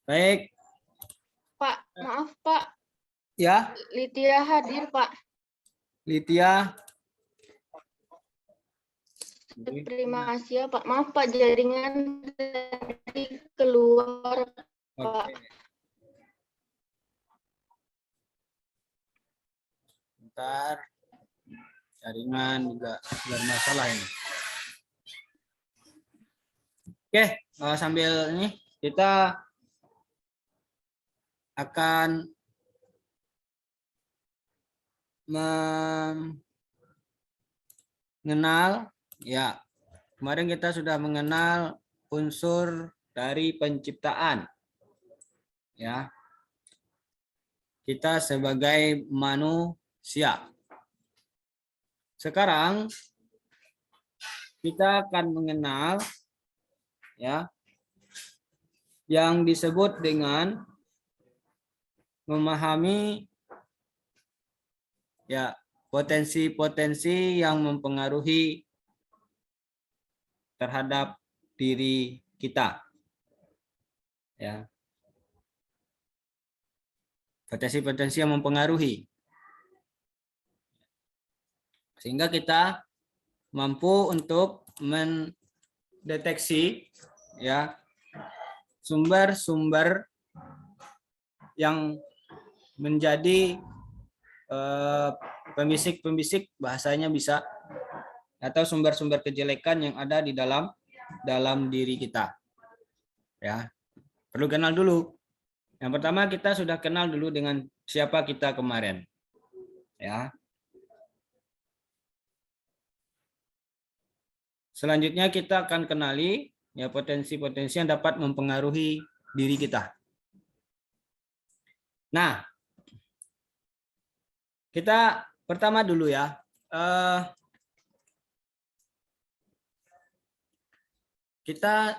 Baik, Pak, maaf Pak, ya, Litya hadir Pak. Litya. Terima kasih ya Pak. Maaf Pak, jaringan tadi keluar Pak. Oke, bentar. Jaringan juga bermasalah ini. Oke, sambil ini kita akan mengenal, ya, kemarin kita sudah mengenal unsur dari penciptaan, ya, kita sebagai manusia. Sekarang kita akan mengenal, ya, yang disebut dengan memahami, ya, potensi-potensi yang mempengaruhi terhadap diri kita, ya, potensi-potensi yang mempengaruhi sehingga kita mampu untuk mendeteksi, ya, sumber-sumber yang menjadi pembisik-pembisik, bahasanya bisa, atau sumber-sumber kejelekan yang ada di dalam diri kita, ya. Perlu kenal dulu. Yang pertama kita sudah kenal dulu dengan siapa kita kemarin, ya. Selanjutnya kita akan kenali, ya, potensi-potensi yang dapat mempengaruhi diri kita. Nah, kita pertama dulu, ya. Kita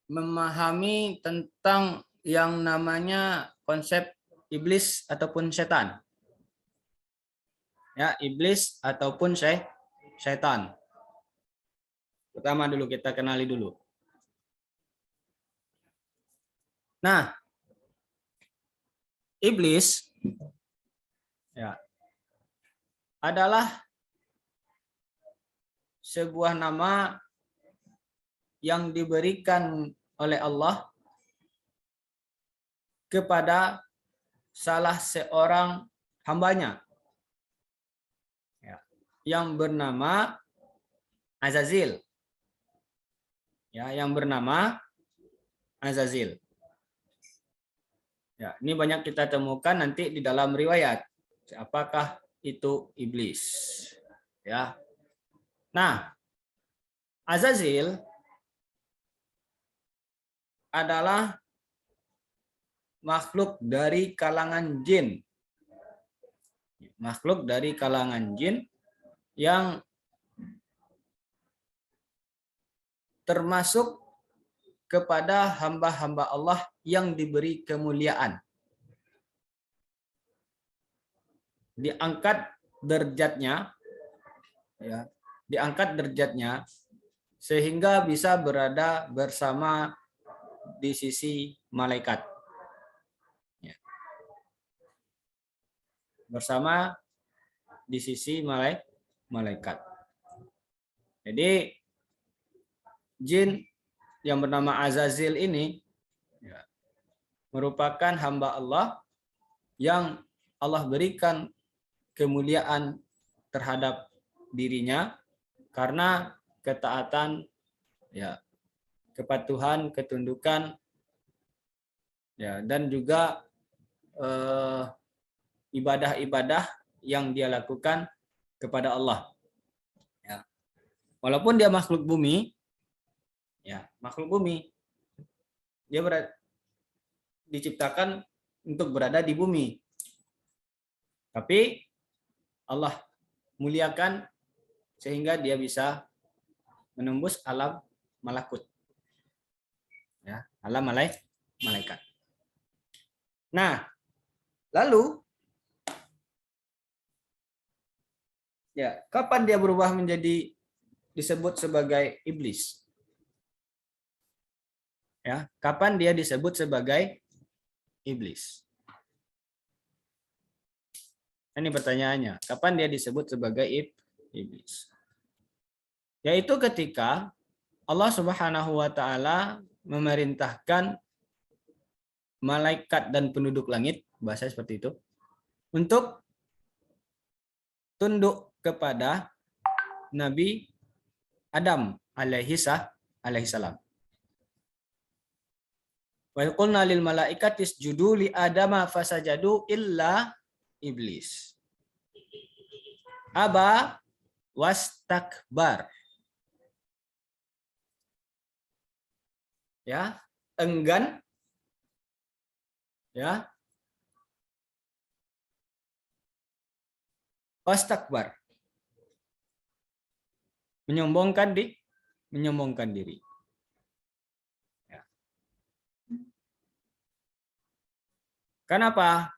memahami tentang yang namanya konsep iblis ataupun setan. Ya, iblis ataupun setan. Pertama dulu kita kenali dulu. Nah, iblis, ya, adalah sebuah nama yang diberikan oleh Allah kepada salah seorang hambanya, ya, yang bernama Azazil, ya, yang bernama Azazil. Ya, ini banyak kita temukan nanti di dalam riwayat. Apakah itu iblis? Ya. Nah, Azazil adalah makhluk dari kalangan jin. Makhluk dari kalangan jin yang termasuk kepada hamba-hamba Allah yang diberi kemuliaan. Diangkat derajatnya, ya, diangkat derajatnya sehingga bisa berada bersama di sisi malaikat. Ya. Bersama di sisi malaikat. Jadi jin yang bernama Azazil ini, ya, merupakan hamba Allah yang Allah berikan kemuliaan terhadap dirinya karena ketaatan, ya, kepatuhan, ketundukan, ya, dan juga ibadah-ibadah yang dia lakukan kepada Allah. Ya. Walaupun dia makhluk bumi, ya, makhluk bumi, dia diciptakan untuk berada di bumi. Tapi Allah muliakan sehingga dia bisa menembus alam malakut. Ya, alam malaikat. Nah, lalu, ya, kapan dia berubah menjadi disebut sebagai iblis? Ya, kapan dia disebut sebagai iblis? Ini pertanyaannya. Kapan dia disebut sebagai iblis? Yaitu ketika Allah Subhanahu wa taala memerintahkan malaikat dan penduduk langit, bahasa seperti itu, untuk tunduk kepada Nabi Adam alaihi salam. Wa qulna lil malaikati isjudu li adama fasajadu illa iblis. Aba wastakbar. Ya, enggan, ya, wastakbar, menyombongkan diri. Ya. Kenapa?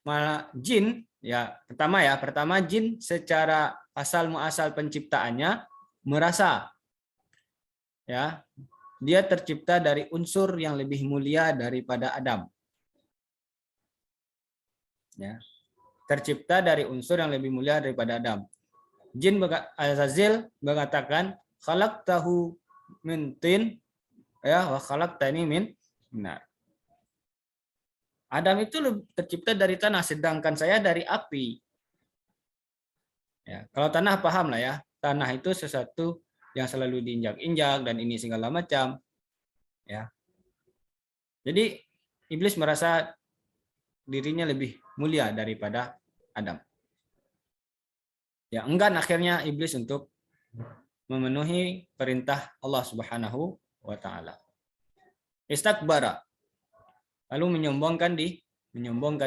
Malah jin, ya, pertama jin secara asal muasal penciptaannya merasa, ya, dia tercipta dari unsur yang lebih mulia daripada Adam. Ya. Tercipta dari unsur yang lebih mulia daripada Adam. Jin Azazil mengatakan khalaqtahu min tin, ya, wa khalaqtani min nar. Adam itu tercipta dari tanah, sedangkan saya dari api. Ya, kalau tanah paham lah ya, tanah itu sesuatu yang selalu diinjak-injak dan ini segala macam. Ya. Jadi iblis merasa dirinya lebih mulia daripada Adam. Ya, enggan akhirnya iblis untuk memenuhi perintah Allah Subhanahu wa taala. Istakbara, lalu menyombongkan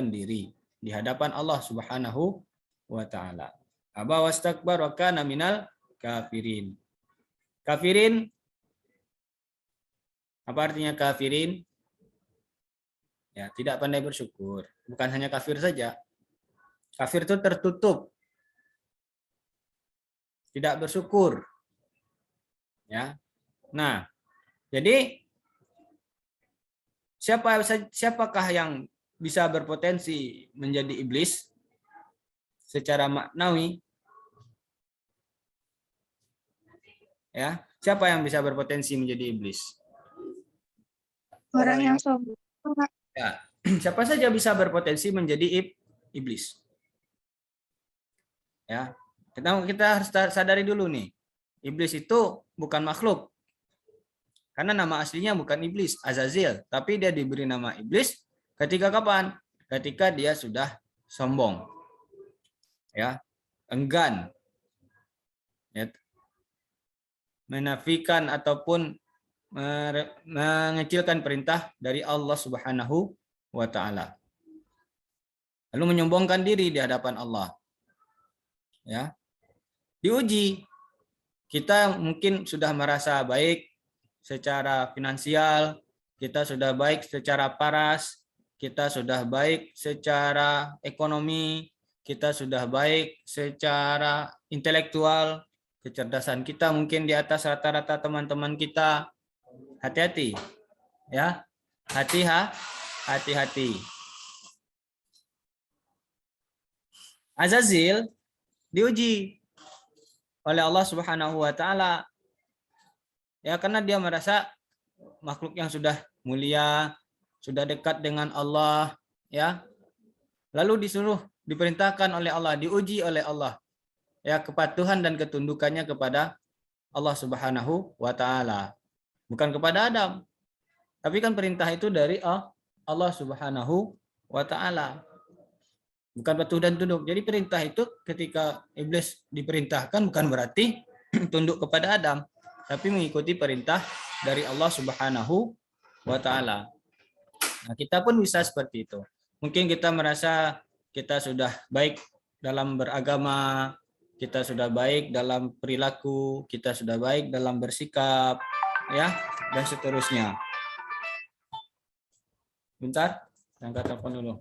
diri di hadapan Allah Subhanahu wa taala. Aba wastakbar wa kana minal kafirin. Kafirin, apa artinya kafirin? Ya, tidak pandai bersyukur. Bukan hanya kafir saja. Kafir itu tertutup, tidak bersyukur. Ya. Nah, jadi siapakah yang bisa berpotensi menjadi iblis secara maknawi? Ya, siapa yang bisa berpotensi menjadi iblis? Orang yang sombong. Ya, siapa saja bisa berpotensi menjadi iblis. Ya, kita harus sadari dulu nih, iblis itu bukan makhluk. Karena nama aslinya bukan iblis, Azazil, tapi dia diberi nama iblis ketika kapan? Ketika dia sudah sombong. Ya, enggan. Ya, menafikan ataupun mengecilkan perintah dari Allah Subhanahu wa taala. Lalu menyombongkan diri di hadapan Allah. Ya. Diuji. Kita mungkin sudah merasa baik secara finansial, kita sudah baik secara paras, kita sudah baik secara ekonomi, kita sudah baik secara intelektual, kecerdasan kita mungkin di atas rata-rata teman-teman kita. Hati-hati, ya, hati-hati. Azazil diuji oleh Allah Subhanahu wa taala, ya, karena dia merasa makhluk yang sudah mulia, sudah dekat dengan Allah, ya. Lalu diperintahkan oleh Allah, diuji oleh Allah, ya, kepatuhan dan ketundukannya kepada Allah Subhanahu wa taala. Bukan kepada Adam. Tapi kan perintah itu dari Allah Subhanahu wa taala. Bukan patuh dan tunduk. Jadi perintah itu ketika iblis diperintahkan bukan berarti tunduk kepada Adam, tapi mengikuti perintah dari Allah Subhanahu wa taala. Nah, kita pun bisa seperti itu. Mungkin kita merasa kita sudah baik dalam beragama, kita sudah baik dalam perilaku, kita sudah baik dalam bersikap, ya, dan seterusnya. Bentar, angkat telepon dulu.